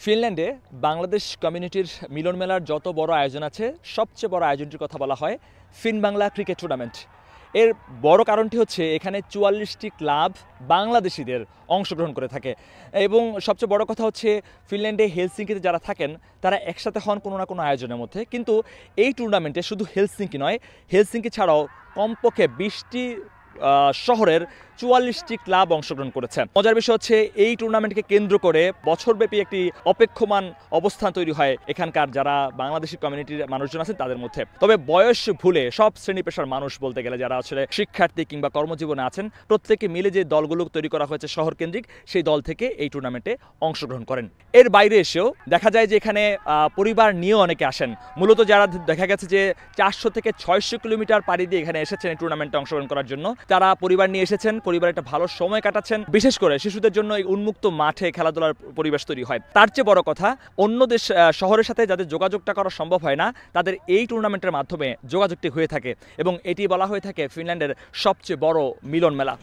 ফিনল্যান্ডে বাংলাদেশ কমিউনিটির মিলন মেলার যত বড় আয়োজন আছে সবচেয়ে বড় আয়োজনটির কথা বলা হয় ফিন বাংলা ক্রিকেট টুর্নামেন্ট। এর বড় কারণটি হচ্ছে এখানে ৪৪টি ক্লাব বাংলাদেশিদের অংশগ্রহণ করে থাকে এবং সবচেয়ে বড় কথা হচ্ছে ফিনল্যান্ডে হেলসিঙ্কিতে যারা থাকেন তারা একসাথে হন কোনো না কোনো আয়োজনের মধ্যে। কিন্তু এই টুর্নামেন্টে শুধু হেলসিঙ্কি নয়, হেলসিঙ্কি ছাড়াও কমপক্ষে ২০টি শহরের ৪৪টি ক্লাব অংশগ্রহণ করেছে। মজার বিষয় হচ্ছে এই টুর্নামেন্টকে কেন্দ্র করে বছরব্যাপী একটি অপেক্ষমান অবস্থান তৈরি হয় এখানকার যারা বাংলাদেশি কমিউনিটির মানুষজন আছেন তাদের মধ্যে। তবে বয়স ভুলে সব শ্রেণী পেশার মানুষ বলতে গেলে যারা আসলে শিক্ষার্থী কিংবা কর্মজীবনে আছেন প্রত্যেকে মিলে যে দলগুলো তৈরি করা হয়েছে শহর কেন্দ্রিক, সেই দল থেকে এই টুর্নামেন্টে অংশগ্রহণ করেন। এর বাইরে এসেও দেখা যায় যে এখানে পরিবার নিয়েও অনেকে আসেন। মূলত যারা দেখা গেছে যে ৪০০ থেকে ৬০০ কিলোমিটার পাড়ি দিয়ে এখানে এসেছেন এই টুর্নামেন্টে অংশগ্রহণ করার জন্য, তারা পরিবার নিয়ে এসেছেন, পরিবারে একটা ভালো সময় কাটাচ্ছেন। বিশেষ করে শিশুদের জন্য এই উন্মুক্ত মাঠে খেলাধুলার পরিবেশ তৈরি হয়। তার চেয়ে বড় কথা, অন্য দেশ শহরের সাথে যাদের যোগাযোগটা করা সম্ভব হয় না তাদের এই টুর্নামেন্টের মাধ্যমে যোগাযোগটি হয়ে থাকে এবং এটি বলা হয়ে থাকে ফিনল্যান্ডের সবচেয়ে বড় মিলন মেলা।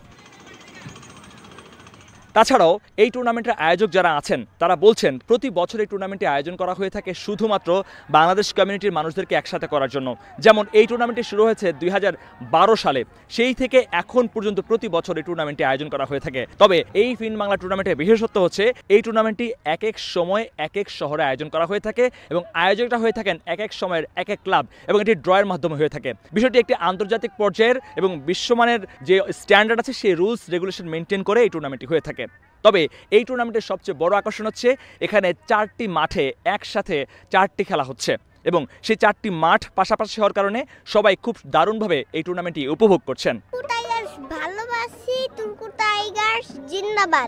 তাছাড়াও এই টুর্নামেন্টের আয়োজক যারা আছেন তারা বলছেন প্রতি বছর এই টুর্নামেন্টে আয়োজন করা হয়ে থাকে শুধুমাত্র বাংলাদেশ কমিউনিটির মানুষদেরকে একসাথে করার জন্য। যেমন এই টুর্নামেন্টটি শুরু হয়েছে ২০১২ সালে, সেই থেকে এখন পর্যন্ত প্রতি বছর এই টুর্নামেন্টটি আয়োজন করা হয়ে থাকে। তবে এই ফিন বাংলা টুর্নামেন্টের বিশেষত্ব হচ্ছে এই টুর্নামেন্টটি এক এক সময় এক এক শহরে আয়োজন করা হয়ে থাকে এবং আয়োজকরা হয়ে থাকেন এক এক সময়ের এক এক ক্লাব এবং এটি ড্রয়ের মাধ্যমে হয়ে থাকে। বিষয়টি একটি আন্তর্জাতিক পর্যায়ের এবং বিশ্বমানের যে স্ট্যান্ডার্ড আছে সেই রুলস রেগুলেশন মেনটেন করে এই টুর্নামেন্টটি হয়ে থাকে। তবে এই টুর্নামেন্টের সবচেয়ে বড় আকর্ষণ হচ্ছে এখানে ৪টি মাঠে একসাথে 4টি খেলা হচ্ছে এবং সেই 4টি মাঠ পাশাপাশি হওয়ার কারণে সবাই খুব দারুণভাবে এই টুর্নামেন্টটি উপভোগ করছেন।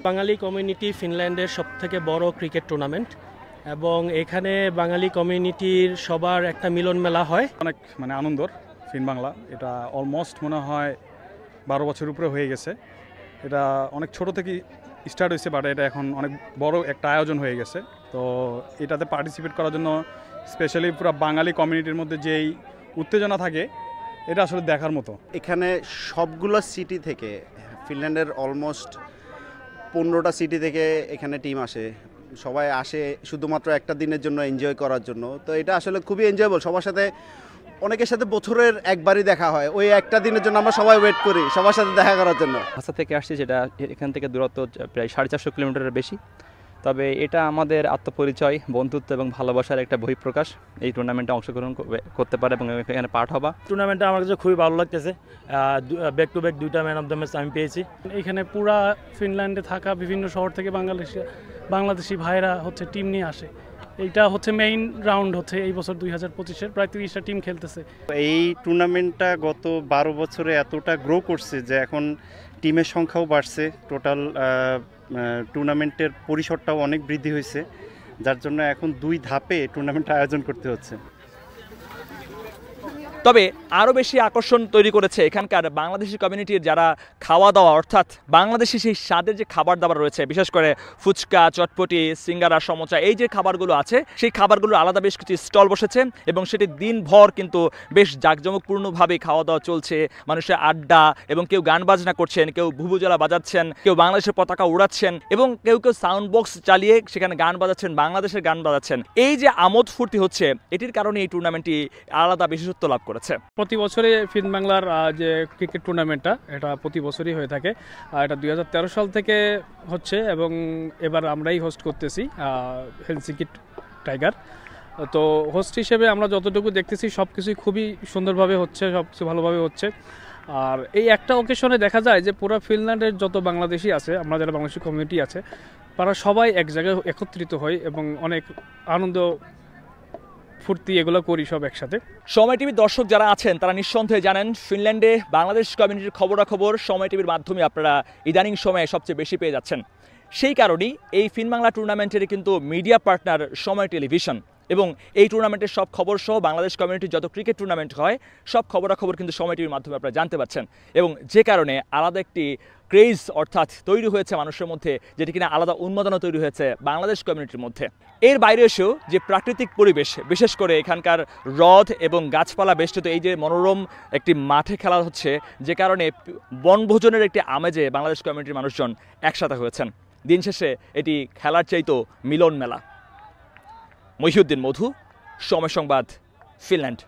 বাঙালি কমিউনিটি ফিনল্যান্ডের সবথেকে বড় ক্রিকেট টুর্নামেন্ট এবং এখানে বাঙালি কমিউনিটির সবার একটা মিলন মেলা হয়। অনেক আনন্দর ফিন বাংলা, এটা অলমোস্ট মনে হয় 12 বছর উপরে হয়ে গেছে। এটা অনেক ছোট থেকে স্টার্ট হয়েছে, বাট এটা এখন অনেক বড় একটা আয়োজন হয়ে গেছে। তো এটাতে পার্টিসিপেট করার জন্য স্পেশালি পুরো বাঙালি কমিউনিটির মধ্যে যেই উত্তেজনা থাকে এটা আসলে দেখার মতো। এখানে সবগুলো সিটি থেকে ফিনল্যান্ডের অলমোস্ট 15টা সিটি থেকে এখানে টিম আসে। সবাই আসে শুধুমাত্র একটা দিনের জন্য এনজয় করার জন্য। তো এটা আসলে খুবই এনজয়েবল। সবার সাথে, অনেকের সাথে বছরের একবারই দেখা হয়, ওই একটা দিনের জন্য আমরা সবাই ওয়েট করি সবার সাথে দেখা করার জন্য। ভাষা থেকে আসছি, যেটা এখান থেকে দূরত্ব প্রায় 450 কিলোমিটারের বেশি। তবে এটা আমাদের আত্মপরিচয়, বন্ধুত্ব এবং ভালোবাসার একটা বহিঃপ্রকাশ। এই টুর্নামেন্টে অংশগ্রহণ করতে পারে এবং এখানে পার্ট হবা। টুর্নামেন্টটা আমার কাছে খুবই ভালো লাগতেছে। ব্যাক টু ব্যাক 2টা ম্যান অফ দ্য ম্যাচ আমি পেয়েছি। এখানে পুরা ফিনল্যান্ডে থাকা বিভিন্ন শহর থেকে বাংলাদেশি ভাইরা হচ্ছে টিম নিয়ে আসে। এইটা হচ্ছে মেইন রাউন্ড হচ্ছে এই বছর 2025-এর, প্রায় 30টা টিম খেলতেছে। এই টুর্নামেন্টটা গত 12 বছরে এতটা গ্রো করছে যে এখন টিমের সংখ্যাও বাড়ছে, টোটাল টুর্নামেন্টের পরিসরটাও অনেক বৃদ্ধি হয়েছে, যার জন্য এখন 2 ধাপে টুর্নামেন্টটা আয়োজন করতে হচ্ছে। তবে আরও বেশি আকর্ষণ তৈরি করেছে এখানকার বাংলাদেশি কমিউনিটির যারা খাওয়া দাওয়া, অর্থাৎ বাংলাদেশি সেই স্বাদের যে খাবার দাবার রয়েছে, বিশেষ করে ফুচকা, চটপটি, সিঙ্গারা, সমোচা, এই যে খাবারগুলো আছে সেই খাবারগুলো আলাদা বেশ কিছু স্টল বসেছে এবং সেটি দিনভর কিন্তু বেশ জাঁকজমকপূর্ণভাবে খাওয়া দাওয়া চলছে। মানুষের আড্ডা এবং কেউ গান বাজনা করছেন, কেউ ভুবুজলা বাজাচ্ছেন, কেউ বাংলাদেশের পতাকা উড়াচ্ছেন এবং কেউ সাউন্ড বক্স চালিয়ে সেখানে গান বাজাচ্ছেন, বাংলাদেশের গান বাজাচ্ছেন। এই যে আমোদ ফুর্তি হচ্ছে, এটির কারণে এই টুর্নামেন্টটি আলাদা বিশেষত্ব লাভ করেছে। প্রতি বছরে ফিন বাংলার যে ক্রিকেট টুর্নামেন্টটা এটা প্রতি বছরই হয়ে থাকে। এটা 2013 সাল থেকে হচ্ছে এবং এবার আমরাই হোস্ট করতেছি হেলসিঙ্কি টাইগার। তো হোস্ট হিসেবে আমরা যতটুকু দেখতেছি সব কিছুই খুবই সুন্দরভাবে হচ্ছে, সব কিছু ভালোভাবে হচ্ছে। আর এই একটা অকেশনে দেখা যায় যে পুরো ফিনল্যান্ডের যত বাংলাদেশি আছে, আমরা যারা বাংলাদেশি কমিউনিটি আছে, তারা সবাই এক জায়গায় একত্রিত হয় এবং অনেক আনন্দ ফুর্তি এগুলো করি সব একসাথে। সময় টিভির দর্শক যারা আছেন তারা নিঃসন্দেহে জানেন ফিনল্যান্ডে বাংলাদেশ কমিউনিটির খবরাখবর সময় টিভির মাধ্যমে আপনারা ইদানিং সময়ে সবচেয়ে বেশি পেয়ে যাচ্ছেন। সেই কারণেই এই ফিন বাংলা টুর্নামেন্টের কিন্তু মিডিয়া পার্টনার সময় টেলিভিশন এবং এই টুর্নামেন্টের সব খবর সহ বাংলাদেশ কমিউনিটির যত ক্রিকেট টুর্নামেন্ট হয় সব খবরাখবর কিন্তু সময় টিভির মাধ্যমে আপনারা জানতে পারছেন এবং যে কারণে আলাদা একটি ক্রেজ অর্থাৎ তৈরি হয়েছে মানুষের মধ্যে, যেটি কিনা আলাদা উন্মাদনা তৈরি হয়েছে বাংলাদেশ কমিউনিটির মধ্যে। এর বাইরে এসেও যে প্রাকৃতিক পরিবেশ, বিশেষ করে এখানকার হ্রদ এবং গাছপালা বেষ্টিত এই যে মনোরম একটি মাঠে খেলা হচ্ছে, যে কারণে বনভোজনের একটি আমেজে বাংলাদেশ কমিউনিটির মানুষজন একসাথে হয়েছেন। দিন শেষে এটি খেলার চাইতো মিলন মেলা। মহিউদ্দিন মধু, সময় সংবাদ, ফিনল্যান্ড।